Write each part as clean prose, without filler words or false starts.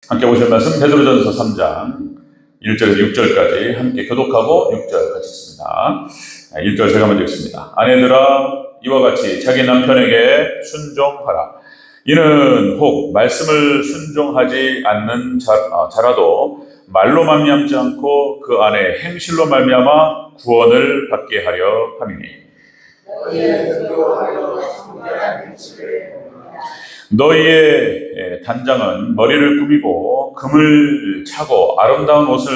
함께 보실 말씀 베드로전서 3장 1절에서 6절까지 함께 교독하고 6절 같이 읽습니다. 1절 제가 먼저 읽습니다. 아내들아 이와 같이 자기 남편에게 순종하라. 이는 혹 말씀을 순종하지 않는 자라도 말로 말미암지 않고 그 안에 행실로 말미암아 구원을 받게 하려 함이니 너희의 단장은 머리를 꾸미고 금을 차고 아름다운 옷을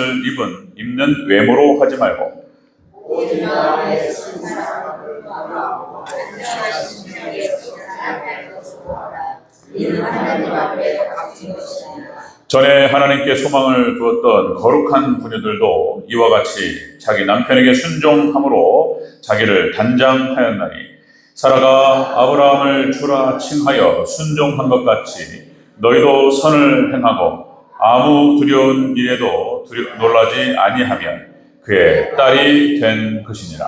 입는 외모로 하지 말고 전에 하나님께 소망을 두었던 거룩한 부녀들도 이와 같이 자기 남편에게 순종함으로 자기를 단장하였나니 사라가 아브라함을 주라 칭하여 순종한 것 같이 너희도 선을 행하고 아무 두려운 일에도 놀라지 아니하면 그의 딸이 된 것이니라.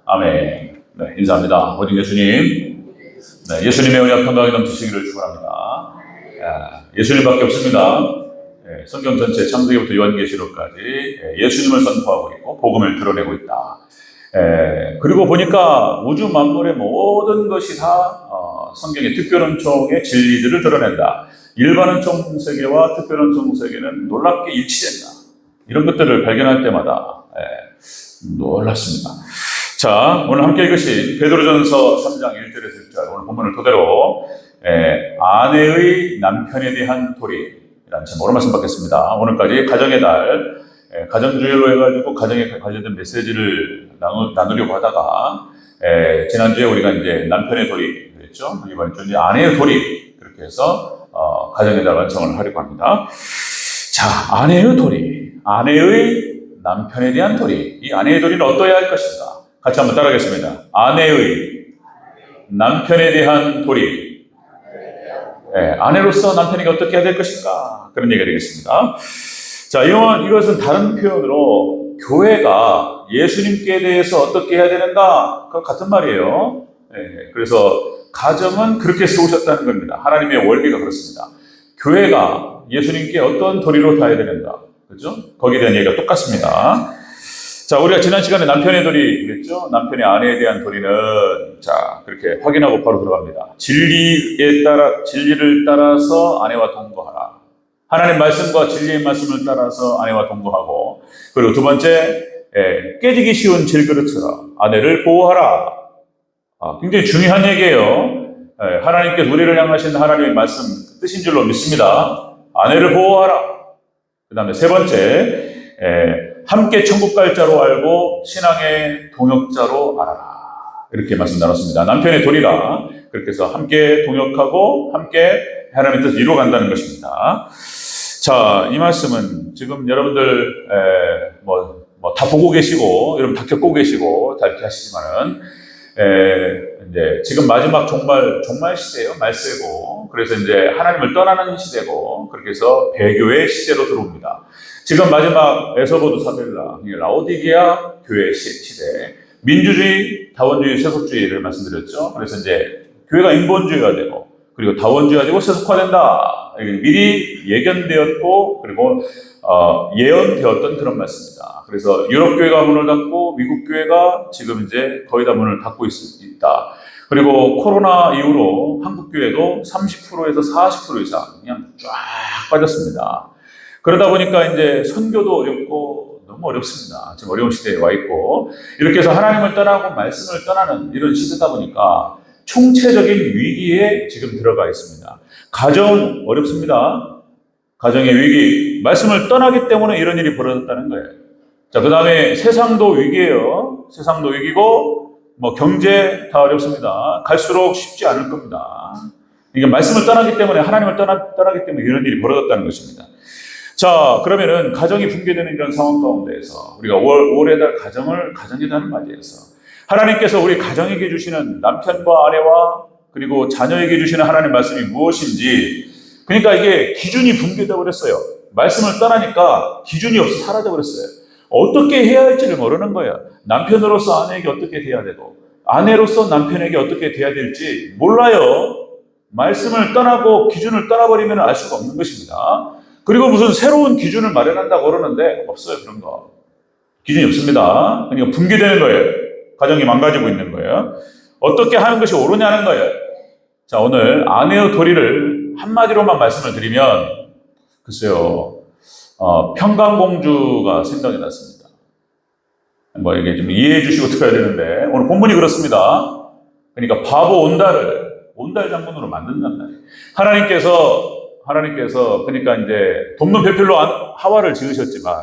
아멘. 네, 인사합니다. 모든 예수님. 네, 예수님의 은혜와 평강이 넘치시기를 축원합니다. 예수님밖에 없습니다. 네, 성경 전체 창세기부터 요한계시록까지 예수님을 선포하고 있고 복음을 드러내고 있다. 그리고 보니까 우주 만물의 모든 것이 다 성경의 특별恩총의 진리들을 드러낸다. 일반恩총 세계와 특별恩총 세계는 놀랍게 일치된다. 이런 것들을 발견할 때마다 놀랍습니다. 자, 오늘 함께 읽으신 베드로전서 3장 1절에서 6절 오늘 본문을 토대로 아내의 남편에 대한 도리라는 제목으로 말씀 받겠습니다. 오늘까지 가정의 달 가정주의로 해가지고 가정에 관련된 메시지를 나누려고 하다가 지난주에 우리가 이제 남편의 도리 그랬죠. 이번 주 이제 아내의 도리 그렇게 해서 가정의 달 완성을 하려고 합니다. 자, 아내의 도리, 아내의 남편에 대한 도리. 이 아내의 도리는 어떠해야 할 것인가? 같이 한번 따라하겠습니다. 아내의 남편에 대한 도리. 아내로서 남편에게 어떻게 해야 될 것인가? 그런 얘기가 되겠습니다. 자, 이것은 다른 표현으로 교회가 예수님께 대해서 어떻게 해야 되는가? 그 같은 말이에요. 그래서 가정은 그렇게 세우셨다는 겁니다. 하나님의 원리가 그렇습니다. 교회가 예수님께 어떤 도리로 가야 되는가? 그렇죠? 거기에 대한 얘기가 똑같습니다. 자, 우리가 지난 시간에 남편의 도리 그랬죠? 남편의 아내에 대한 도리는 자, 그렇게 확인하고 바로 들어갑니다. 진리를 따라서 아내와 동거하라. 하나님 말씀과 진리의 말씀을 따라서 아내와 동거하고, 그리고 두 번째, 깨지기 쉬운 질그릇처럼 아내를 보호하라. 굉장히 중요한 얘기예요. 하나님께서 우리를 향하신 하나님의 말씀 뜻인 줄로 믿습니다. 아내를 보호하라. 그 다음에 세 번째, 함께 천국 갈 자로 알고 신앙의 동역자로 알아라. 이렇게 말씀 나눴습니다. 남편의 도리가 그렇게 해서 함께 동역하고 함께 하나님의 뜻을 이루어간다는 것입니다. 자, 이 말씀은 지금 여러분들 다 보고 계시고 여러분 다 겪고 계시고 다 이렇게 하시지만은 이제 지금 마지막 종말 시대예요. 말세고 그래서 이제 하나님을 떠나는 시대고 그렇게 해서 배교의 시대로 들어옵니다. 지금 마지막 에서보드 사벨라 라오디게아 교회 시대 민주주의, 다원주의, 세속주의를 말씀드렸죠. 그래서 이제 교회가 인본주의가 되고 그리고 다원주의가 되고 세속화된다. 미리 예견되었고 그리고 예언되었던 그런 말씀입니다. 그래서 유럽 교회가 문을 닫고 미국 교회가 지금 이제 거의 다 문을 닫고 있다. 그리고 코로나 이후로 한국 교회도 30%에서 40% 이상 그냥 쫙 빠졌습니다. 그러다 보니까 이제 선교도 어렵고 너무 어렵습니다. 지금 어려운 시대에 와 있고 이렇게 해서 하나님을 떠나고 말씀을 떠나는 이런 시대다 보니까 총체적인 위기에 지금 들어가 있습니다. 가정은 어렵습니다. 가정의 위기, 말씀을 떠나기 때문에 이런 일이 벌어졌다는 거예요. 자, 그 다음에 세상도 위기예요. 세상도 위기고 경제 다 어렵습니다. 갈수록 쉽지 않을 겁니다. 이게 말씀을 떠나기 때문에 하나님을 떠나기 때문에 이런 일이 벌어졌다는 것입니다. 자, 그러면은 가정이 붕괴되는 이런 상황 가운데에서 우리가 올해 달 가정의 달을 맞이해서 하나님께서 우리 가정에게 주시는 남편과 아내와 그리고 자녀에게 주시는 하나님의 말씀이 무엇인지 그러니까 이게 기준이 붕괴되어 버렸어요. 말씀을 떠나니까 기준이 없어 사라져 버렸어요. 어떻게 해야 할지를 모르는 거예요. 남편으로서 아내에게 어떻게 돼야 되고 아내로서 남편에게 어떻게 돼야 될지 몰라요. 말씀을 떠나고 기준을 떠나버리면 알 수가 없는 것입니다. 그리고 무슨 새로운 기준을 마련한다고 그러는데 없어요. 그런 거. 기준이 없습니다. 그러니까 붕괴되는 거예요. 가정이 망가지고 있는 거예요. 어떻게 하는 것이 옳으냐는 거예요. 자, 오늘 아내의 도리를 한마디로만 말씀을 드리면 글쎄요. 평강공주가 생각이 났습니다. 뭐 이게 좀 이해해 주시고 들어야 되는데 오늘 본문이 그렇습니다. 그러니까 바보 온달 장군으로 만든단 말이에요. 하나님께서 그러니까 이제 돕는 배필로 하와를 지으셨지만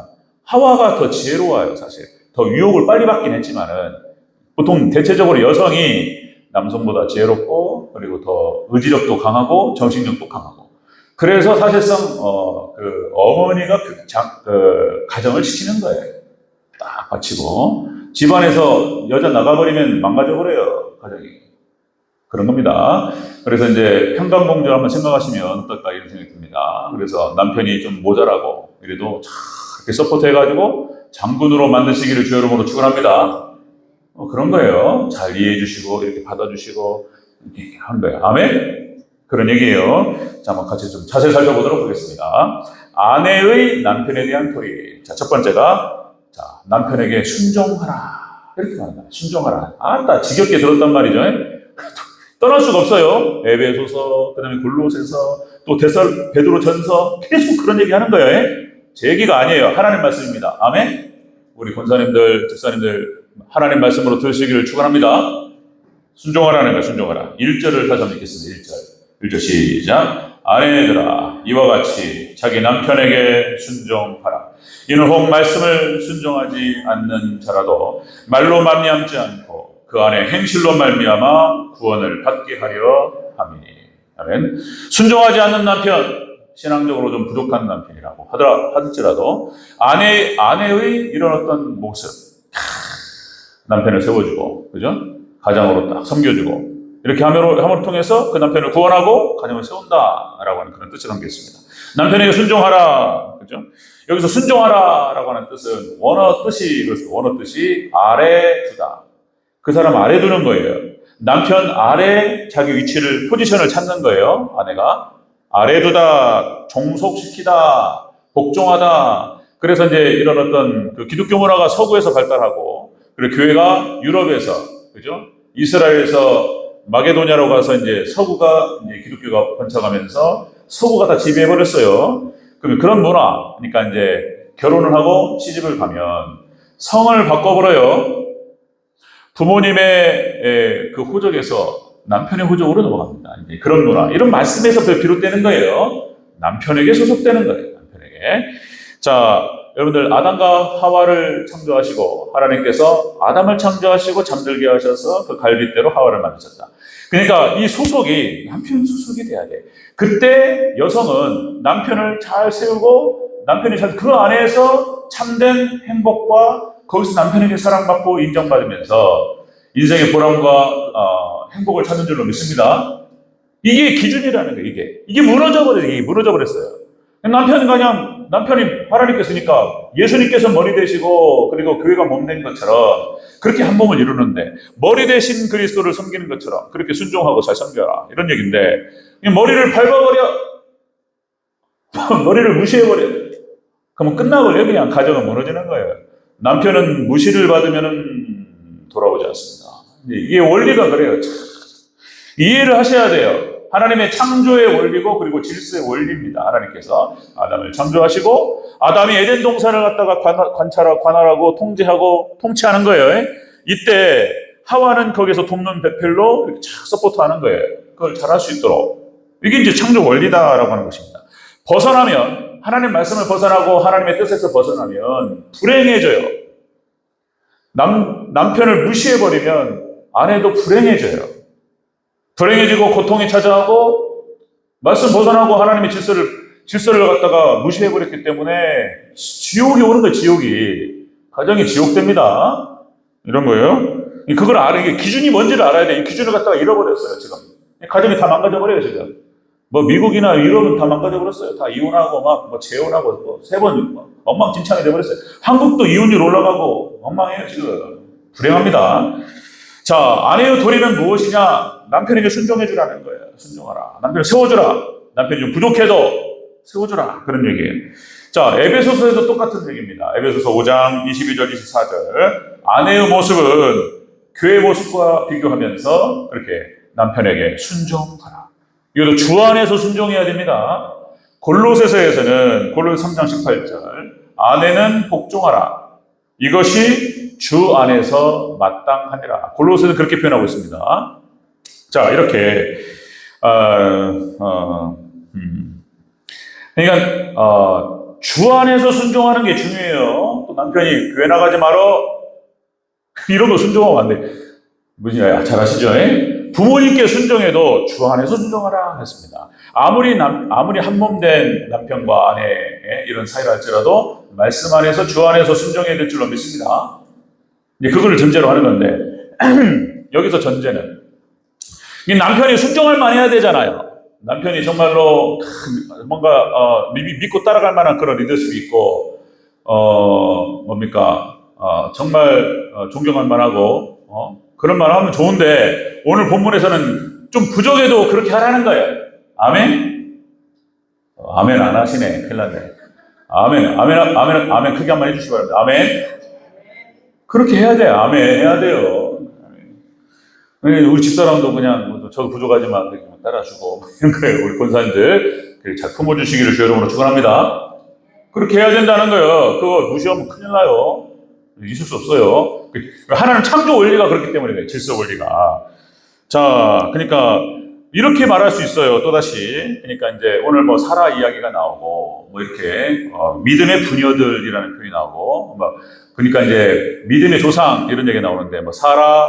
하와가 더 지혜로워요. 사실 더 유혹을 빨리 받긴 했지만은 보통 대체적으로 여성이 남성보다 지혜롭고 그리고 더 의지력도 강하고 정신력도 강하고 그래서 사실상 어머니가 가정을 지키는 거예요. 딱 바치고 집안에서 여자 나가버리면 망가져버려요. 가정이. 그런 겁니다. 그래서 이제 평강공주 한번 생각하시면 어떨까 이런 생각이 듭니다. 그래서 남편이 좀 모자라고 이래도 이렇게 서포트 해가지고 장군으로 만드시기를 주의 이름으로 축원합니다. 그런 거예요. 잘 이해해 주시고 이렇게 받아주시고 이렇게 하는 거예요. 아멘? 그런 얘기예요. 자, 한번 같이 좀 자세히 살펴보도록 하겠습니다. 아내의 남편에 대한 토리. 자, 첫 번째가 남편에게 순종하라. 이렇게 말합니다. 순종하라. 아따 지겹게 들었단 말이죠. 떠날 수가 없어요. 에베소서, 그 다음에 골로새서, 또 베드로전서 계속 그런 얘기 하는 거예요. 제 얘기가 아니에요. 하나님 말씀입니다. 아멘? 우리 권사님들, 집사님들 하나님 말씀으로 들으시기를 축원합니다. 순종하라는 거예요. 순종하라. 1절을 다시 한번 읽겠습니다. 1절 시작. 아내들아 이와 같이 자기 남편에게 순종하라. 이는 혹 말씀을 순종하지 않는 자라도 말로 말미암지 않고 그 안에 행실로 말미암아 구원을 받게 하려 함이니. 아멘. 순종하지 않는 남편, 신앙적으로 좀 부족한 남편이라고 하더라도 아내의 이런 어떤 모습, 남편을 세워주고, 그죠? 가장으로 딱 섬겨주고, 이렇게 함으로 통해서 그 남편을 구원하고 가정을 세운다라고 하는 그런 뜻을 담겼습니다. 남편에게 순종하라, 그죠? 여기서 순종하라라고 하는 뜻은 원어 뜻이 아래 두다. 그 사람 아래 두는 거예요. 남편 아래 자기 위치를, 포지션을 찾는 거예요. 아내가. 아래 두다, 종속시키다, 복종하다. 그래서 이제 이런 어떤 그 기독교 문화가 서구에서 발달하고, 그리고 교회가 유럽에서, 그죠? 이스라엘에서 마게도냐로 가서 이제 서구가, 이제 기독교가 번창하면서 서구가 다 지배해버렸어요. 그러면 그런 문화, 그러니까 이제 결혼을 하고 시집을 가면 성을 바꿔버려요. 부모님의 그 호적에서 남편의 호적으로 넘어갑니다. 이제 그런 문화, 이런 말씀에서 비롯되는 거예요. 남편에게 소속되는 거예요. 남편에게. 자, 여러분들 아담과 하와를 창조하시고 하나님께서 아담을 창조하시고 잠들게 하셔서 그 갈빗대로 하와를 만드셨다. 그러니까 이 소속이 남편 소속이 돼야 돼. 그때 여성은 남편을 잘 세우고 남편이 그 안에서 참된 행복과 거기서 남편에게 사랑받고 인정받으면서 인생의 보람과 행복을 찾는 줄로 믿습니다. 이게 기준이라는 거예요. 이게 무너져버렸어요. 남편이 하나님께서니까 예수님께서 머리 되시고 그리고 교회가 몸 된 것처럼 그렇게 한 몸을 이루는데 머리 대신 그리스도를 섬기는 것처럼 그렇게 순종하고 잘 섬겨라 이런 얘기인데 머리를 밟아버려 머리를 무시해버려 그러면 끝나버려. 그냥 가정은 무너지는 거예요. 남편은 무시를 받으면 돌아오지 않습니다. 이게 원리가 그래요. 이해를 하셔야 돼요. 하나님의 창조의 원리고 그리고 질서의 원리입니다. 하나님께서 아담을 창조하시고 아담이 에덴 동산을 갖다가 관할하고 통제하고 통치하는 거예요. 이때 하와는 거기서 돕는 배필로 이렇게 쫙 서포트하는 거예요. 그걸 잘할 수 있도록. 이게 이제 창조 원리다라고 하는 것입니다. 벗어나면 하나님 말씀을 벗어나고 하나님의 뜻에서 벗어나면 불행해져요. 남편을 무시해버리면 아내도 불행해져요. 불행해지고 고통이 찾아오고 말씀 벗어나고 하나님의 질서를 갖다가 무시해버렸기 때문에 지옥이 오는 거예요. 지옥이. 가정이 지옥됩니다. 이런 거예요. 그걸 이게 기준이 뭔지를 알아야 돼. 이 기준을 갖다가 잃어버렸어요. 지금. 가정이 다 망가져버려요. 지금. 미국이나 유럽은 다 망가져버렸어요. 다 이혼하고 재혼하고 3번 엉망진창이 돼버렸어요. 한국도 이혼율 올라가고 엉망해요. 지금. 불행합니다. 자, 아내의 도리는 무엇이냐? 남편에게 순종해주라는 거예요. 순종하라. 남편을 세워주라. 남편이 좀 부족해도 세워주라. 그런 얘기예요. 자, 에베소서에도 똑같은 얘기입니다. 에베소서 5장 22절, 24절. 아내의 모습은 교회 모습과 비교하면서 그렇게 남편에게 순종하라. 이것도 주 안에서 순종해야 됩니다. 골로새서에서는 골로새 3장 18절. 아내는 복종하라. 이것이 주 안에서 마땅하니라. 골로새는 그렇게 표현하고 있습니다. 자, 이렇게 그러니까 주 안에서 순종하는 게 중요해요. 또 남편이 교회 나가지 말어 이런 거 순종하면 안 돼. 뭐지? 잘 아시죠? 부모님께 순종해도 주 안에서 순종하라 했습니다. 아무리 한 몸 된 남편과 아내의 이런 사이라 할지라도 말씀 안에서 주 안에서 순종해야 될 줄로 믿습니다. 이제 그걸 전제로 하는 건데 여기서 전제는 이 남편이 순종할 만해야 되잖아요. 남편이 정말로 뭔가 믿고 따라갈 만한 그런 리더십이 있고 정말 존경할 만하고 그런 말 하면 좋은데 오늘 본문에서는 좀 부족해도 그렇게 하라는 거예요. 아멘? 아멘 안 하시네. 큰일 났네. 아멘 크게 한번 해주시기 바랍니다. 아멘? 그렇게 해야 돼요. 아멘 해야 돼요. 우리 집사람도 그냥 저도 부족하지만 따라주고 이런 거예요. 우리 권사님들 잘 품어주시기를 주의 이름으로 축원합니다. 그렇게 해야 된다는 거예요. 그거 무시하면 큰일 나요. 있을 수 없어요. 하나는 창조 원리가 그렇기 때문에 그래요. 질서 원리가. 자, 그러니까 이렇게 말할 수 있어요. 또다시. 그러니까 이제 오늘 뭐 사라 이야기가 나오고 뭐 이렇게 믿음의 부녀들이라는 표현이 나오고 그러니까 이제 믿음의 조상 이런 얘기 나오는데 뭐 사라,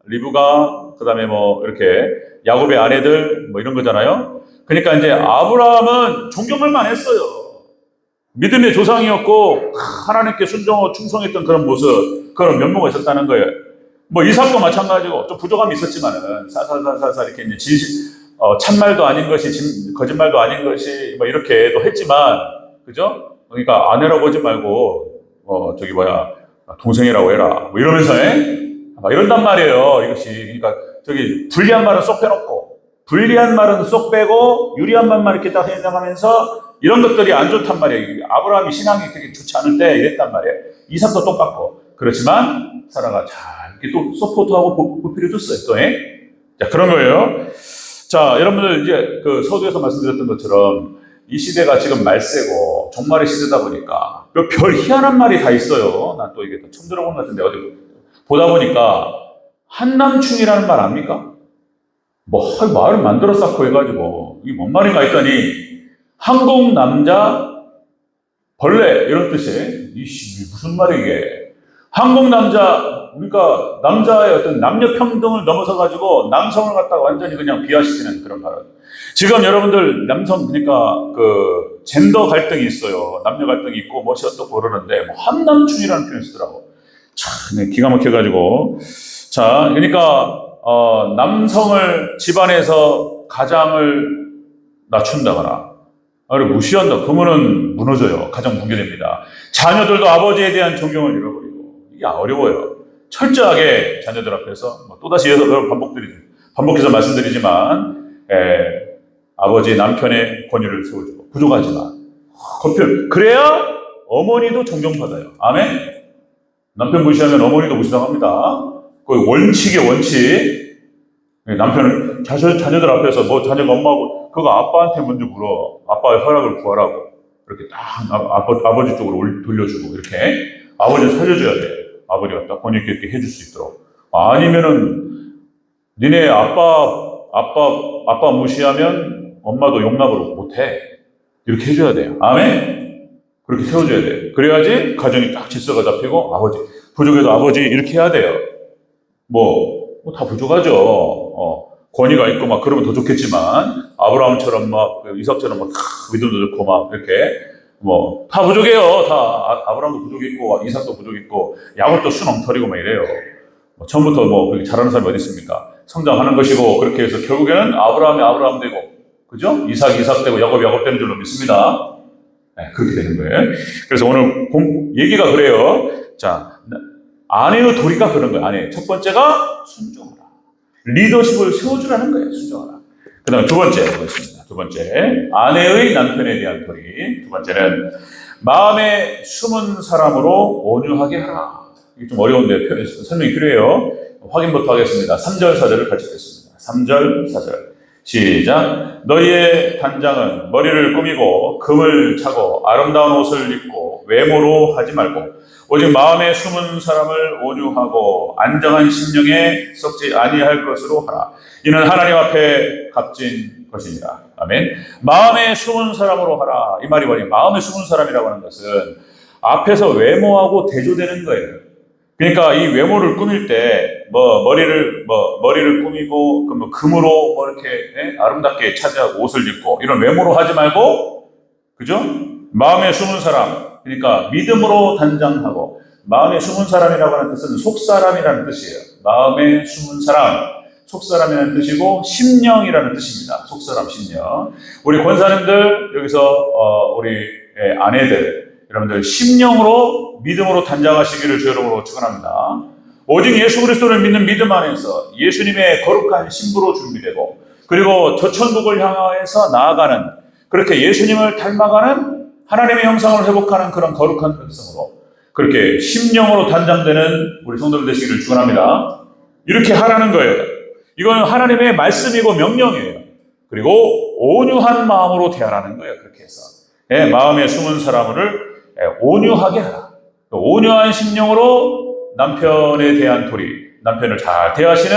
리브가 그다음에 뭐 이렇게 야곱의 아내들 뭐 이런 거잖아요. 그러니까 이제 아브라함은 존경할만 했어요. 믿음의 조상이었고 하나님께 순종하고 충성했던 그런 모습, 그런 면모가 있었다는 거예요. 뭐 이삭도 마찬가지고 좀 부족함이 있었지만은 살살살살 이렇게 이제 참말도 아닌 것이 거짓말도 아닌 것이 뭐 이렇게도 했지만 그죠? 그러니까 아내라고 하지 말고 동생이라고 해라 뭐 이러면서 막 이런단 말이에요. 이것이 그러니까 불리한 말은 쏙 빼놓고 불리한 말은 쏙 빼고 유리한 말만 이렇게 딱 생각하면서 이런 것들이 안 좋단 말이에요. 아브라함이 신앙이 되게 좋지 않을 때 이랬단 말이에요. 이삭도 똑같고 그렇지만 사라가 잘 이렇게 또 서포트하고 보필해줬어요. 또 자 그런 거예요. 자 여러분들 이제 그 서두에서 말씀드렸던 것처럼 이 시대가 지금 말세고 종말의 시대다 보니까 별 희한한 말이 다 있어요. 난 또 이게 처음 들어본 것 같은데 어디 보다 보니까 한남충이라는 말 압니까? 뭐 말을 만들어 쌓고 해가지고 이게 뭔 말인가 했더니 한국 남자 벌레 이런 뜻이에요. 이씨 무슨 말이야 이게? 한국 남자 그러니까 남자의 어떤 남녀 평등을 넘어서 가지고 남성을 갖다가 완전히 그냥 비하시키는 그런 발언. 지금 여러분들 남성 그러니까 그 젠더 갈등이 있어요. 남녀 갈등이 있고 뭐시 어떻고 그러는데 뭐 한남충이라는 표현을 쓰더라고. 참 기가 막혀가지고 자 그러니까 남성을 집안에서 가장을 낮춘다거나 무시한다. 그러면은 무너져요. 가정 붕괴됩니다. 자녀들도 아버지에 대한 존경을 잃어버리고 이게 어려워요. 철저하게 자녀들 앞에서 또다시 반복해서 말씀드리지만 아버지 남편의 권위를 세워주고 부족하지만 그래야 어머니도 존경받아요. 아멘. 남편 무시하면 어머니도 무시당합니다. 그 원칙이에요. 원칙. 남편은 자녀들 앞에서 뭐 자녀가 엄마하고 그거 아빠한테 먼저 물어. 아빠의 허락을 구하라고. 이렇게 딱 아버지 쪽으로 돌려주고 이렇게 아버지를 살려줘야 돼. 아버지가 딱 권위 있게 해줄 수 있도록. 아니면은 니네 아빠 무시하면 엄마도 용납을 못해. 이렇게 해줘야 돼요. 아멘. 그렇게 세워줘야 돼요. 그래야지 가정이 딱 질서가 잡히고 아버지 부족해도 아버지 이렇게 해야 돼요. 다 부족하죠. 권위가 있고 막 그러면 더 좋겠지만 아브라함처럼 막 이삭처럼 막 믿음도 좋고 막 이렇게 다 부족해요. 다 아브라함도 부족했고 이삭도 부족했고 야곱도 수렁터리고 막 이래요. 처음부터 그렇게 잘하는 사람이 어디 있습니까? 성장하는 것이고 그렇게 해서 결국에는 아브라함이 아브라함 되고 그죠? 이삭이 이삭 되고 야곱이 야곱 되는 줄로 믿습니다. 네, 그렇게 되는 거예요. 그래서 오늘 얘기가 그래요. 자, 아내의 도리가 그런 거예요. 아내 첫 번째가 순종하라. 리더십을 세워주라는 거예요. 순종하라. 그 다음에 두 번째 보겠습니다. 두 번째, 아내의 남편에 대한 도리. 두 번째는 마음에 숨은 사람으로 온유하게 하라. 이게 좀 어려운데 설명이 필요해요. 확인부터 하겠습니다. 3절, 4절을 같이 읽겠습니다. 3절, 4절. 시작. 너희의 단장은 머리를 꾸미고 금을 차고 아름다운 옷을 입고 외모로 하지 말고 오직 마음에 숨은 사람을 온유하고 안정한 심령에 썩지 아니할 것으로 하라. 이는 하나님 앞에 값진 것입니다. 아멘. 마음에 숨은 사람으로 하라. 이 말이 뭐냐? 마음에 숨은 사람이라고 하는 것은 앞에서 외모하고 대조되는 거예요. 그러니까 이 외모를 꾸밀 때 머리를 꾸미고 금으로 이렇게 아름답게 차지하고 옷을 입고 이런 외모로 하지 말고, 그죠? 마음에 숨은 사람, 그러니까 믿음으로 단장하고, 마음에 숨은 사람이라고 하는 뜻은 속사람이라는 뜻이에요. 마음에 숨은 사람, 속사람이라는 뜻이고 심령이라는 뜻입니다. 속사람, 심령. 우리 권사님들 여기서 우리 아내들 여러분들 심령으로 믿음으로 단장하시기를 주 여러분으로 축원합니다. 오직 예수 그리스도를 믿는 믿음 안에서 예수님의 거룩한 신부로 준비되고 그리고 저천국을 향해서 나아가는, 그렇게 예수님을 닮아가는 하나님의 형상을 회복하는 그런 거룩한 백성으로 그렇게 심령으로 단장되는 우리 성도들 되시기를 축원합니다. 이렇게 하라는 거예요. 이건 하나님의 말씀이고 명령이에요. 그리고 온유한 마음으로 대하라는 거예요. 그렇게 해서 마음에 숨은 사람을 온유하게 하라. 온유한 심령으로 남편에 대한 도리, 남편을 잘 대하시는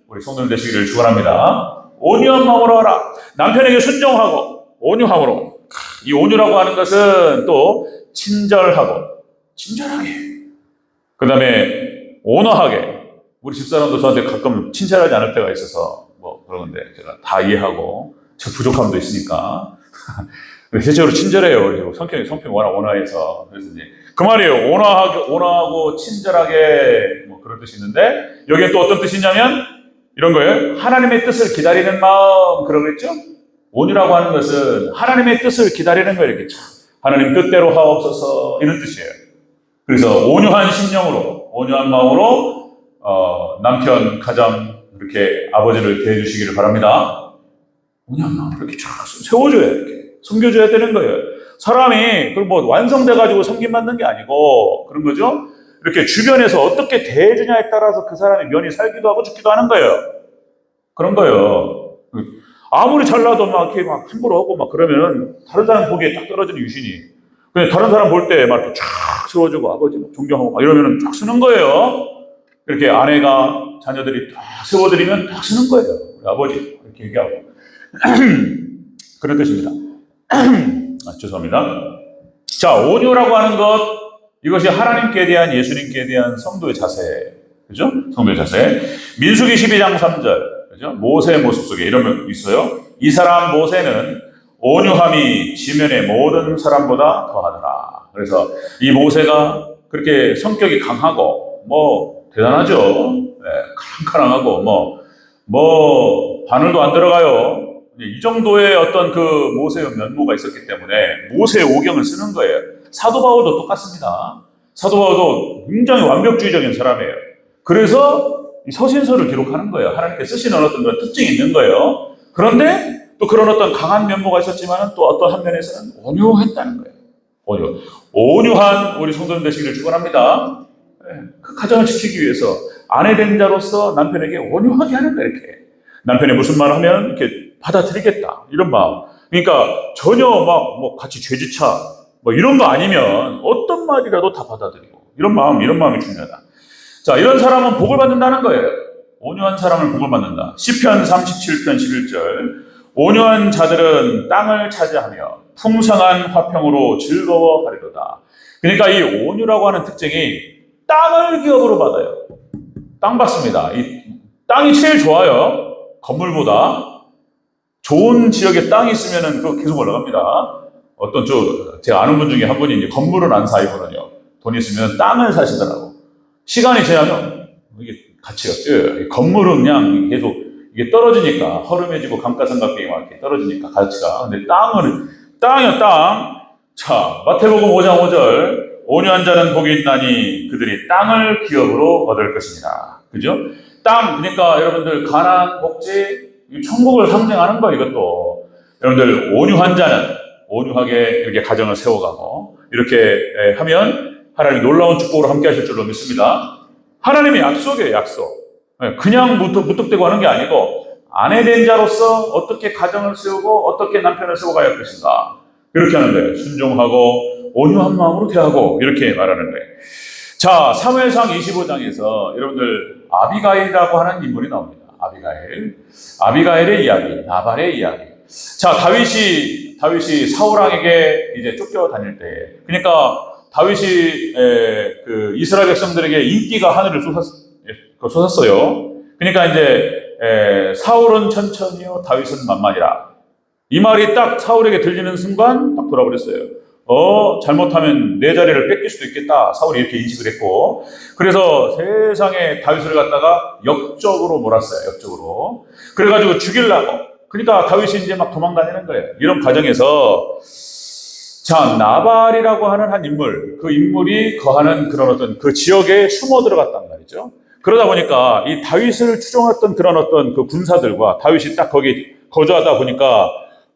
우리 성도들 되시기를 축원합니다. 온유한 마음으로 하라. 남편에게 순종하고 온유함으로. 이 온유라고 하는 것은 또 친절하고 친절하게, 그 다음에 온화하게. 우리 집사람도 저한테 가끔 친절하지 않을 때가 있어서 그러는데 제가 다 이해하고 저 부족함도 있으니까 대체로 친절해요. 성격이 워낙 온화해서. 그래서 이제 그 말이에요. 온화하고 친절하게 그런 뜻이 있는데 여기에 또 어떤 뜻이냐면 이런 거예요. 하나님의 뜻을 기다리는 마음, 그러겠죠? 온유라고 하는 것은 하나님의 뜻을 기다리는 거예요. 이렇게 하나님 뜻대로 하옵소서, 이런 뜻이에요. 그래서 온유한 심령으로, 온유한 마음으로 남편, 가정, 이렇게 아버지를 대해주시기를 바랍니다. 온유한 마음으로 이렇게 쫙 세워줘야, 이렇게 섬겨줘야 되는 거예요. 사람이 완성돼가지고 섬김받는 게 아니고 그런 거죠. 이렇게 주변에서 어떻게 대해주냐에 따라서 그 사람의 면이 살기도 하고 죽기도 하는 거예요. 그런 거예요. 아무리 잘나도 이렇게 함부로 하고 그러면은 다른 사람 보기에 딱 떨어지는 유신이. 그냥 다른 사람 볼 때 이렇게 쫙 세워주고 아버지 존경하고 이러면은 쫙 쓰는 거예요. 이렇게 아내가 자녀들이 딱 세워드리면 딱 쓰는 거예요. 우리 아버지 이렇게 얘기하고 그런 뜻입니다. 죄송합니다. 자, 온유라고 하는 것, 이것이 하나님께 대한, 예수님께 대한 성도의 자세, 그죠? 성도의 자세. 민수기 12장 3절, 그죠? 모세의 모습 속에 이런 면 있어요. 이 사람 모세는 온유함이 지면의 모든 사람보다 더하더라. 그래서 이 모세가 그렇게 성격이 강하고 대단하죠. 칸칸하고 바늘도 안 들어가요. 이 정도의 어떤 그 모세의 면모가 있었기 때문에 모세의 오경을 쓰는 거예요. 사도 바울도 똑같습니다. 사도 바울도 굉장히 완벽주의적인 사람이에요. 그래서 이 서신서를 기록하는 거예요. 하나님께 쓰시는 어떤 그런 특징이 있는 거예요. 그런데 또 그런 어떤 강한 면모가 있었지만 또 어떤 한 면에서는 온유했다는 거예요. 온유한 우리 성도님 되시기를 축원합니다. 그 가정을 지키기 위해서 아내 된 자로서 남편에게 온유하게 하는 거예요. 이렇게 남편이 무슨 말을 하면 이렇게 받아들이겠다, 이런 마음. 그러니까 전혀 같이 죄지차 이런 거 아니면 어떤 말이라도 다 받아들이고, 이런 마음이 중요하다. 자, 이런 사람은 복을 받는다는 거예요. 온유한 사람은 복을 받는다. 시편 37편 11절. 온유한 자들은 땅을 차지하며 풍성한 화평으로 즐거워하리로다. 그러니까 이 온유라고 하는 특징이 땅을 기업으로 받아요. 땅 받습니다. 이 땅이 제일 좋아요. 건물보다. 좋은 지역에 땅이 있으면은 그거 계속 올라갑니다. 제가 아는 분 중에 한 분이 이제 건물은 안 사이거든요. 돈 있으면 땅을 사시더라고. 시간이 지나면 이게 가치가 뛰어요. 건물은 그냥 계속 이게 떨어지니까, 허름해지고 감가상각비가 이렇게 떨어지니까 가치가. 근데 땅이요, 땅. 자, 마태복음 5장 5절. 온유한 자는 복이 있나니 그들이 땅을 기업으로 얻을 것입니다. 그죠? 땅, 그러니까 여러분들 가난, 복지, 천국을 상징하는 거예요, 이것도. 여러분들 온유한 자는 온유하게 이렇게 가정을 세워가고 이렇게 하면 하나님이 놀라운 축복으로 함께 하실 줄로 믿습니다. 하나님의 약속이에요, 약속. 그냥 무턱대고 하는 게 아니고 아내 된 자로서 어떻게 가정을 세우고 어떻게 남편을 세워가야 할 것인가. 이렇게 하는 거예요. 순종하고 온유한 마음으로 대하고 이렇게 말하는 거예요. 자, 사무엘상 25장에서 여러분들 아비가일이라고 하는 인물이 나옵니다. 아비가일의 이야기, 나발의 이야기. 자, 다윗이 사울왕에게 이제 쫓겨다닐 때, 그러니까 다윗이 그 이스라엘 백성들에게 인기가 하늘을 쏟았어요. 그러니까 이제 사울은 천천히요, 다윗은 만만이라. 이 말이 딱 사울에게 들리는 순간 딱 돌아버렸어요. 잘못하면 내 자리를 뺏길 수도 있겠다. 사울이 이렇게 인식을 했고. 그래서 세상에 다윗을 갖다가 역적으로 몰았어요. 역적으로. 그래가지고 죽이려고. 그러니까 다윗이 이제 막 도망다니는 거예요. 이런 과정에서 자, 나발이라고 하는 한 인물, 그 인물이 거하는 그런 어떤 그 지역에 숨어 들어갔단 말이죠. 그러다 보니까 이 다윗을 추종했던 그런 어떤 그 군사들과 다윗이 딱 거기 거주하다 보니까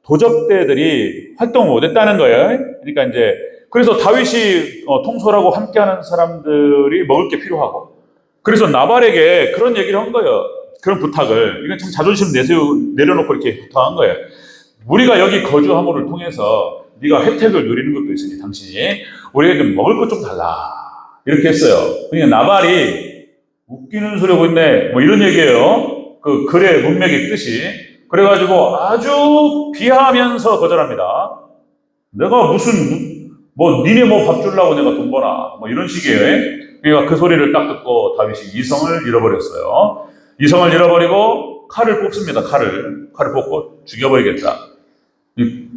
도적대들이 활동을 못했다는 거예요. 그러니까 이제 그래서 다윗이 통솔하고 함께하는 사람들이 먹을 게 필요하고, 그래서 나발에게 그런 얘기를 한 거예요. 그런 부탁을. 이건 참 자존심 내려놓고 이렇게 부탁한 거예요. 우리가 여기 거주함을 통해서 네가 혜택을 누리는 것도 있으니 당신이 우리에게 먹을 것 좀 달라. 이렇게 했어요. 그러니까 나발이 웃기는 소리 하고 있네. 뭐 이런 얘기예요. 그 글의 문맥의 뜻이. 그래가지고 아주 비하하면서 거절합니다. 내가 니네 밥 주려고 내가 돈 버나. 뭐 이런 식이에요. 그러니까 그 소리를 딱 듣고 다윗이 이성을 잃어버렸어요. 이성을 잃어버리고 칼을 뽑습니다. 칼을 뽑고 죽여버리겠다.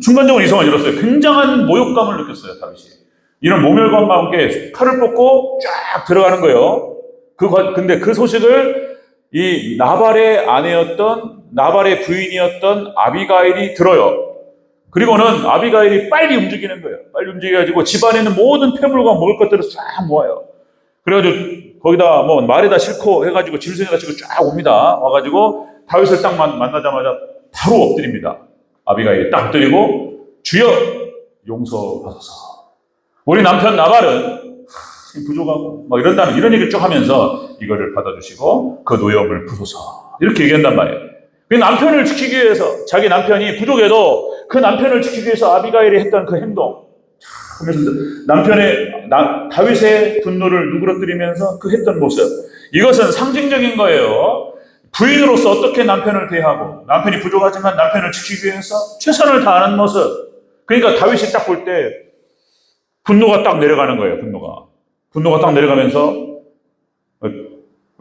순간적으로 이성을 잃었어요. 굉장한 모욕감을 느꼈어요, 다윗이. 이런 모멸감과 함께 칼을 뽑고 쫙 들어가는 거예요. 근데 그 소식을 이 나발의 부인이었던 아비가일이 들어요. 그리고는 아비가일이 빨리 움직이는 거예요. 빨리 움직여가지고 집안에 있는 모든 폐물과 먹을 것들을 쫙 모아요. 그래가지고 거기다 말에다 싣고 해가지고 짐승에다 싣고 쫙 옵니다. 와가지고 다윗을 딱 만나자마자 바로 엎드립니다. 아비가일이 딱 엎드리고 주여 용서하소서. 우리 남편 나발은 부족하고 막 이런 얘기를 쭉 하면서 이거를 받아주시고 그 노여움을 푸소서. 이렇게 얘기한단 말이에요. 그 남편을 지키기 위해서, 자기 남편이 부족해도 그 남편을 지키기 위해서 아비가일이 했던 그 행동. 다윗의 분노를 누그러뜨리면서 그 했던 모습. 이것은 상징적인 거예요. 부인으로서 어떻게 남편을 대하고, 남편이 부족하지만 남편을 지키기 위해서 최선을 다하는 모습. 그러니까 다윗이 딱 볼 때 분노가 딱 내려가는 거예요. 분노가 딱 내려가면서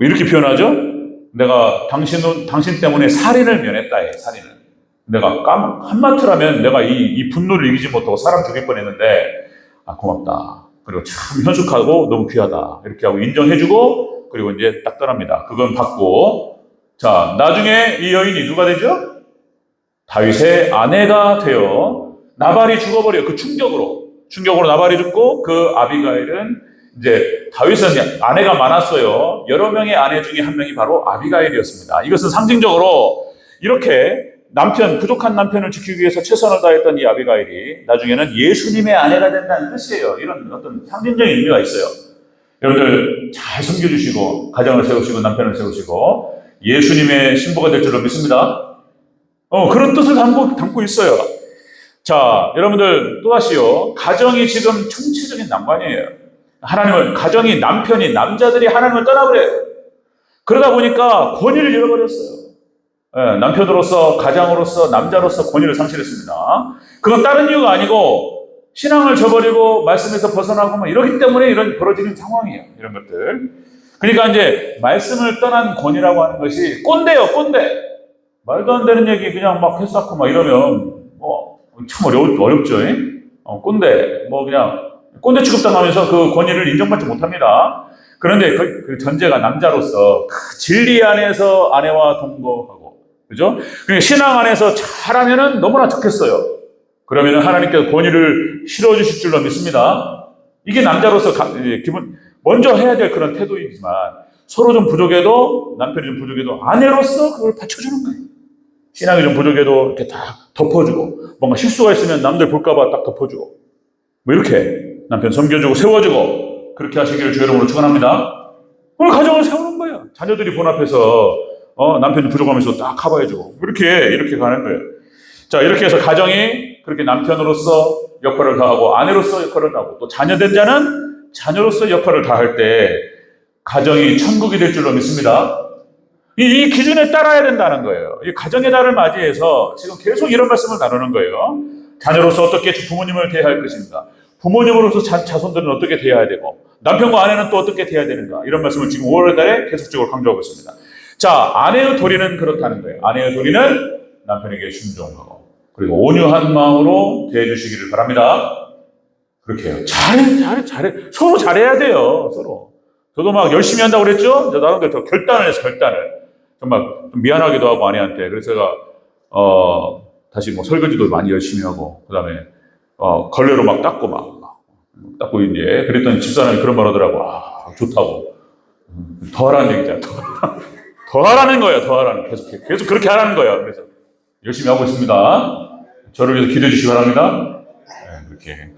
이렇게 표현하죠. 내가 당신 때문에 살인을 면했다. 살인을. 내가 한마트라면 내가 이 분노를 이기지 못하고 사람 죽일 뻔했는데 고맙다. 그리고 참 현숙하고 너무 귀하다. 이렇게 하고 인정해주고 그리고 이제 딱 떠납니다. 그건 받고. 자, 나중에 이 여인이 누가 되죠? 다윗의 아내가 되어 나발이 죽어버려요. 그 충격으로 나발이 죽고 그 아비가일은 이제 다윗은 아내가 많았어요. 여러 명의 아내 중에 한 명이 바로 아비가일이었습니다. 이것은 상징적으로 이렇게 부족한 남편을 지키기 위해서 최선을 다했던 이 아비가일이 나중에는 예수님의 아내가 된다는 뜻이에요. 이런 어떤 상징적인 의미가 있어요. 여러분들 잘 섬겨주시고 가정을 세우시고 남편을 세우시고 예수님의 신부가 될 줄로 믿습니다. 그런 뜻을 담고 있어요. 자, 여러분들 또다시요. 가정이 지금 총체적인 난관이에요. 가정이 남자들이 하나님을 떠나버려요. 그러다 보니까 권위를 잃어버렸어요. 남편으로서, 가장으로서, 남자로서 권위를 상실했습니다. 그건 다른 이유가 아니고 신앙을 저버리고 말씀에서 벗어나고 이러기 때문에 이런 벌어지는 상황이에요. 이런 것들. 그러니까 이제 말씀을 떠난 권위라고 하는 것이 꼰대예요, 꼰대. 말도 안 되는 얘기 그냥 막 해쌓고 이러면 참 어렵죠. 꼰대. 그냥 꼰대 취급당하면서 그 권위를 인정받지 못합니다. 그런데 그 전제가 남자로서 그 진리 안에서 아내와 동거하고, 그죠? 그러니까 신앙 안에서 잘하면은 너무나 좋겠어요. 그러면은 하나님께서 권위를 실어주실 줄로 믿습니다. 이게 남자로서 먼저 해야 될 그런 태도이지만 서로 좀 부족해도, 남편이 좀 부족해도 아내로서 그걸 받쳐주는 거예요. 신앙이 좀 부족해도 이렇게 다 덮어주고, 뭔가 실수가 있으면 남들 볼까봐 딱 덮어주고, 뭐 이렇게 남편 섬겨주고 세워주고 그렇게 하시기를 주의 이름으로 축원합니다. 오늘 가정을 세우는 거예요. 자녀들이 본 앞에서 남편이 부족하면서 딱 커버해주고 이렇게 가는 거예요. 자, 이렇게 해서 가정이 그렇게 남편으로서 역할을 다하고 아내로서 역할을 다하고 또 자녀된 자는 자녀로서 역할을 다할 때 가정이 천국이 될 줄로 믿습니다. 이 기준에 따라야 된다는 거예요. 이 가정의 달을 맞이해서 지금 계속 이런 말씀을 나누는 거예요. 자녀로서 어떻게 부모님을 대할 것인가, 부모님으로서 자손들은 어떻게 대해야 되고, 남편과 아내는 또 어떻게 대해야 되는가, 이런 말씀을 지금 5월 달에 계속적으로 강조하고 있습니다. 자, 아내의 도리는 그렇다는 거예요. 아내의 도리는 남편에게 순종하고 그리고 온유한 마음으로 대해주시기를 바랍니다. 그렇게 해요. 잘해. 서로 잘해야 돼요. 서로. 저도 막 열심히 한다고 그랬죠? 저 나름대로 더 결단을 해서 정말 좀 미안하기도 하고 아내한테. 그래서 제가 다시 뭐 설거지도 많이 열심히 하고 그다음에 걸레로 막 닦고 이제 그랬더니 집사람이 그런 말 하더라고. 아, 좋다고. 더 하라는 얘기잖아. 더 하라는 거예요. 더 하라는. 계속 그렇게 하라는 거예요. 그래서 열심히 하고 있습니다. 저를 위해서 기도해 주시기 바랍니다. 네, 그렇게.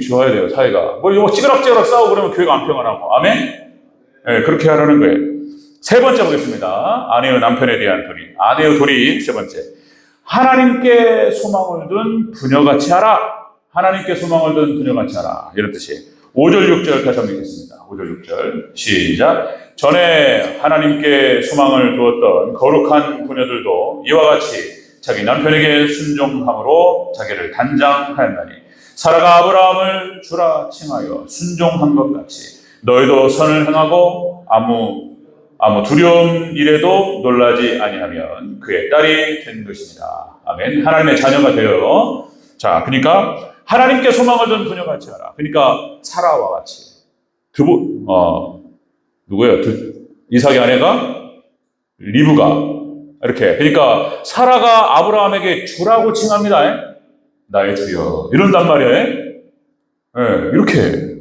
좋아야 돼요, 사회가. 뭐 이거 찌그락찌그락 싸우고 그러면 교회가 안 평안하고. 아멘? 네, 그렇게 하라는 거예요. 세 번째 보겠습니다. 아내의 남편에 대한 도리. 아내의 도리 세 번째. 하나님께 소망을 둔 부녀같이 하라. 하나님께 소망을 둔 부녀같이 하라. 이런 뜻이에요. 5절 6절 다시 한번 읽겠습니다. 5절 6절 시작. 전에 하나님께 소망을 두었던 거룩한 부녀들도 이와 같이 자기 남편에게 순종함으로 자기를 단장하였나니 사라가 아브라함을 주라 칭하여 순종한 것 같이 너희도 선을 행하고 아무 두려움 일에도 놀라지 아니하면 그의 딸이 된 것입니다. 아멘. 하나님의 자녀가 되어. 자, 그러니까 하나님께 소망을 둔 부녀같이 하라. 그러니까 사라와 같이 누구예요? 이삭의 아내가 리브가 이렇게. 그러니까 사라가 아브라함에게 주라고 칭합니다. 나의 주여 이런단 말이에요. 네, 이렇게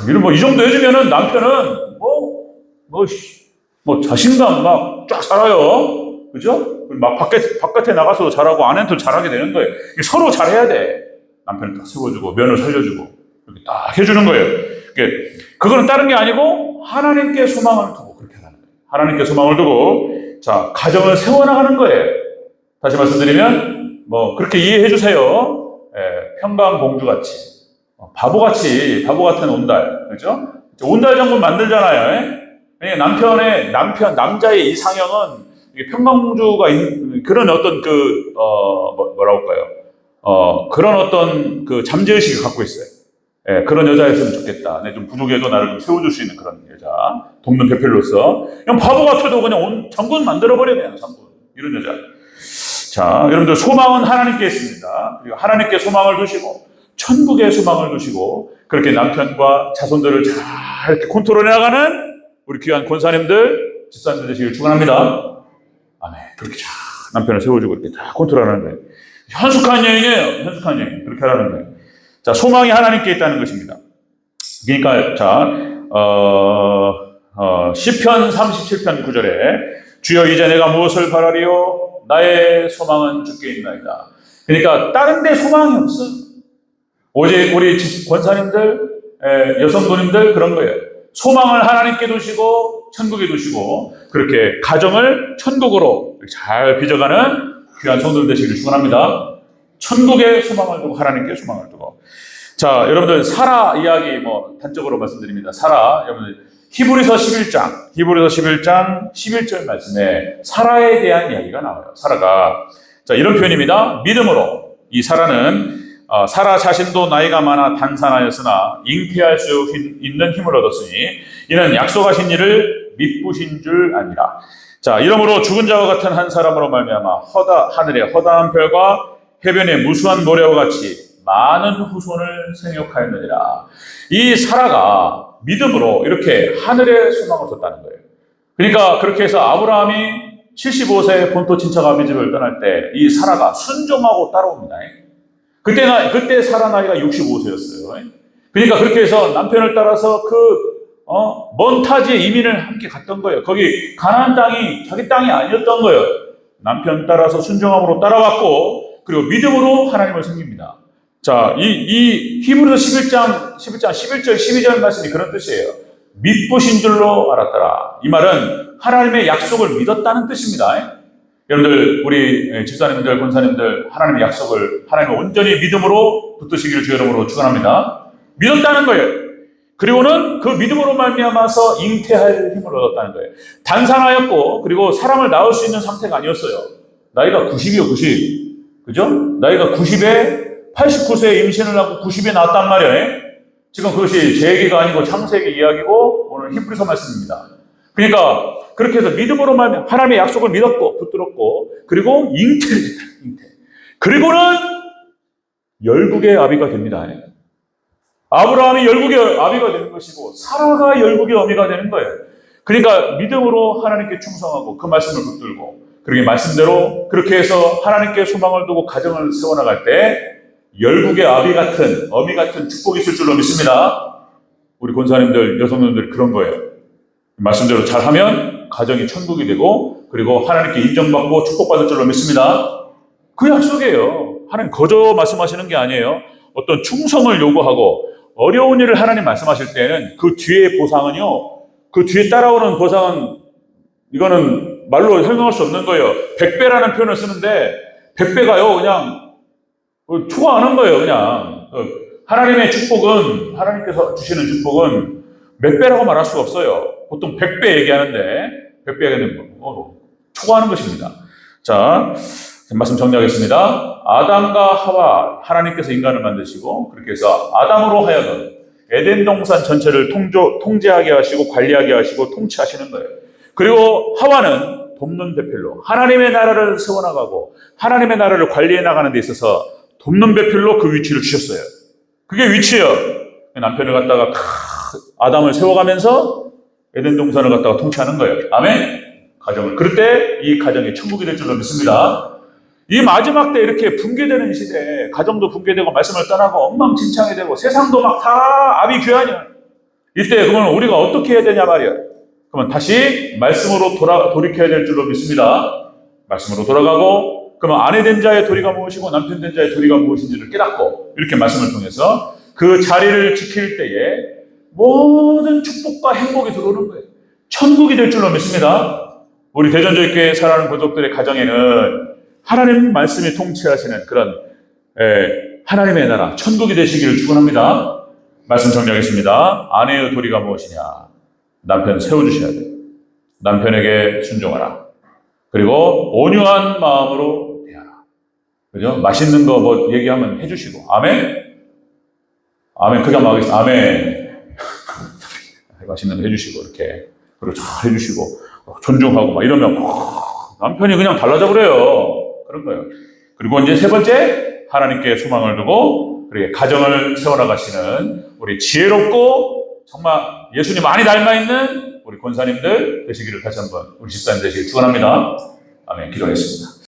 이런 이 정도 해주면은 남편은 자신감 막 쫙 살아요. 그죠? 막 바깥에 나가서도 잘하고 아내한테도 잘하게 되는 거예요. 서로 잘해야 돼. 남편을 딱 세워주고 면을 살려주고 이렇게 딱 해주는 거예요. 그거는 다른 게 아니고 하나님께 소망을 두고 그렇게 하는 거예요. 하나님께 소망을 두고 자, 가정을 세워나가는 거예요. 다시 말씀드리면 그렇게 이해해 주세요. 평강공주같이 바보 같은 온달, 그죠? 온달 정권 만들잖아요. 남자의 이상형은 평강공주가 그런 어떤 뭐라고 할까요? 그런 어떤 잠재의식을 갖고 있어요. 그런 여자였으면 좋겠다. 좀 부족해도 나를 좀 세워줄 수 있는 그런 여자. 돕는 배필로서. 그냥 바보 같아도 그냥 온 장군 만들어버려, 그냥 장군. 이런 여자. 자, 여러분들 소망은 하나님께 있습니다. 그리고 하나님께 소망을 두시고, 천국에 소망을 두시고, 그렇게 남편과 자손들을 잘 이렇게 컨트롤해 나가는 우리 귀한 권사님들, 집사님들 되시길 축원합니다. 아멘. 그렇게 잘 남편을 세워주고 이렇게 다 컨트롤하는 거예요. 현숙한 여인이에요. 현숙한 여인. 그렇게 하라는 거예요. 자, 소망이 하나님께 있다는 것입니다. 그러니까, 자, 시편 37편 9절에 주여 이제 내가 무엇을 바라리요? 나의 소망은 주께 있나이다. 그러니까, 다른 데 소망이 없어요. 오직 우리 권사님들, 여성도님들 그런 거예요. 소망을 하나님께 두시고, 천국에 두시고, 그렇게 가정을 천국으로 잘 빚어가는 귀한 성도들 되시기를 축원합니다. 천국에 소망을 두고 하나님께 소망을 두고. 자, 여러분들 사라 이야기 단적으로 말씀드립니다. 사라, 여러분들 히브리서 11장 11절 말씀에 사라에 대한 이야기가 나와요. 사라가 자, 이런 표현입니다. 믿음으로 이 사라는 사라 자신도 나이가 많아 단산하였으나 잉태할 수 있는 힘을 얻었으니 이는 약속하신 일을 미쁘신 줄 아니라. 자, 이러므로 죽은 자와 같은 한 사람으로 말미암아 하늘의 허다한 별과 해변의 무수한 모래와 같이 많은 후손을 생육하였느니라. 이 사라가 믿음으로 이렇게 하늘에 소망을 뒀다는 거예요. 그러니까 그렇게 해서 아브라함이 75세 본토 친척 아비집을 떠날 때 이 사라가 순종하고 따라옵니다. 그때 사라 나이가 65세였어요. 그러니까 그렇게 해서 남편을 따라서 먼 타지에 이민을 함께 갔던 거예요. 거기 가나안 땅이 자기 땅이 아니었던 거예요. 남편 따라서 순종함으로 따라왔고, 그리고 믿음으로 하나님을 섬깁니다. 자, 이 히브리서 11절, 12절 말씀이 그런 뜻이에요. 믿으신 줄로 알았더라. 이 말은 하나님의 약속을 믿었다는 뜻입니다. 여러분들, 우리 집사님들, 권사님들, 하나님의 약속을 하나님을 온전히 믿음으로 붙드시기를 주의 이름으로 축원합니다. 믿었다는 거예요. 그리고는 그 믿음으로 말미암아서 잉태할 힘을 얻었다는 거예요. 단산하였고, 그리고 사람을 낳을 수 있는 상태가 아니었어요. 나이가 90이요, 90. 그죠? 나이가 90에 89세에 임신을 하고 90에 낳았단 말이에요. 지금 그것이 제 얘기가 아니고 창세기 이야기고 오늘 히브리서 말씀입니다. 그러니까 그렇게 해서 믿음으로 말미암아 하나님의 약속을 믿었고 붙들었고, 그리고 잉태를 했다. 잉태. 그리고는 열국의 아비가 됩니다. 아브라함이 열국의 아비가 되는 것이고 사라가 열국의 어미가 되는 거예요. 그러니까 믿음으로 하나님께 충성하고 그 말씀을 붙들고, 그러게 말씀대로 그렇게 해서 하나님께 소망을 두고 가정을 세워나갈 때 열국의 아비 같은, 어미 같은 축복이 있을 줄로 믿습니다. 우리 권사님들, 여성님들 그런 거예요. 말씀대로 잘하면 가정이 천국이 되고, 그리고 하나님께 인정받고 축복받을 줄로 믿습니다. 그 약속이에요. 하나님 거저 말씀하시는 게 아니에요. 어떤 충성을 요구하고 어려운 일을 하나님 말씀하실 때는 그 뒤에 보상은요, 그 뒤에 따라오는 보상은 이거는 말로 설명할 수 없는 거예요. 100배라는 표현을 쓰는데 100배가요 그냥 초과하는 거예요. 그냥 하나님의 축복은, 하나님께서 주시는 축복은 몇 배라고 말할 수가 없어요. 보통 100배 얘기하는데 100배 얘기하는 초과하는 것입니다. 자, 말씀 정리하겠습니다. 아담과 하와, 하나님께서 인간을 만드시고 그렇게 해서 아담으로 하여금 에덴 동산 전체를 통제하게 하시고 관리하게 하시고 통치하시는 거예요. 그리고 하와는 돕는 배필로 하나님의 나라를 세워나가고 하나님의 나라를 관리해 나가는 데 있어서 돕는 배필로 그 위치를 주셨어요. 그게 위치예요. 남편을 갖다가 아담을 세워가면서 에덴 동산을 갖다가 통치하는 거예요. 아멘. 가정을. 그럴 때 이 가정이 천국이 될 줄로 믿습니다. 이 마지막 때 이렇게 붕괴되는 시대에 가정도 붕괴되고 말씀을 떠나고 엉망진창이 되고 세상도 막 다 아비규환이야. 이때 그러면 우리가 어떻게 해야 되냐 말이야. 그러면 다시 말씀으로 돌이켜야 될 줄로 믿습니다. 말씀으로 돌아가고, 그러면 아내 된 자의 도리가 무엇이고 남편 된 자의 도리가 무엇인지를 깨닫고, 이렇게 말씀을 통해서 그 자리를 지킬 때에 모든 축복과 행복이 들어오는 거예요. 천국이 될 줄로 믿습니다. 우리 대전조교회 살아가는 가족들의 가정에는 하나님 말씀이 통치하시는 그런 하나님의 나라, 천국이 되시기를 축원합니다. 말씀 정리하겠습니다. 아내의 도리가 무엇이냐? 남편 세워주셔야 돼요. 남편에게 순종하라. 그리고 온유한 마음으로 대하라. 그죠? 맛있는 거 뭐 얘기하면 해주시고. 아멘? 아멘. 크게 한번 하겠습니다. 아멘. 맛있는 거 해주시고, 이렇게. 그리고 잘 해주시고, 존중하고, 막 이러면, 남편이 그냥 달라져 버려요. 그런 거예요. 그리고 이제 세 번째, 하나님께 소망을 두고, 그렇게 가정을 세워나가시는 우리 지혜롭고, 정말 예수님 많이 닮아있는 우리 권사님들 되시기를 다시 한번 우리 집사님 되시길 축원합니다. 아멘. 기도하겠습니다.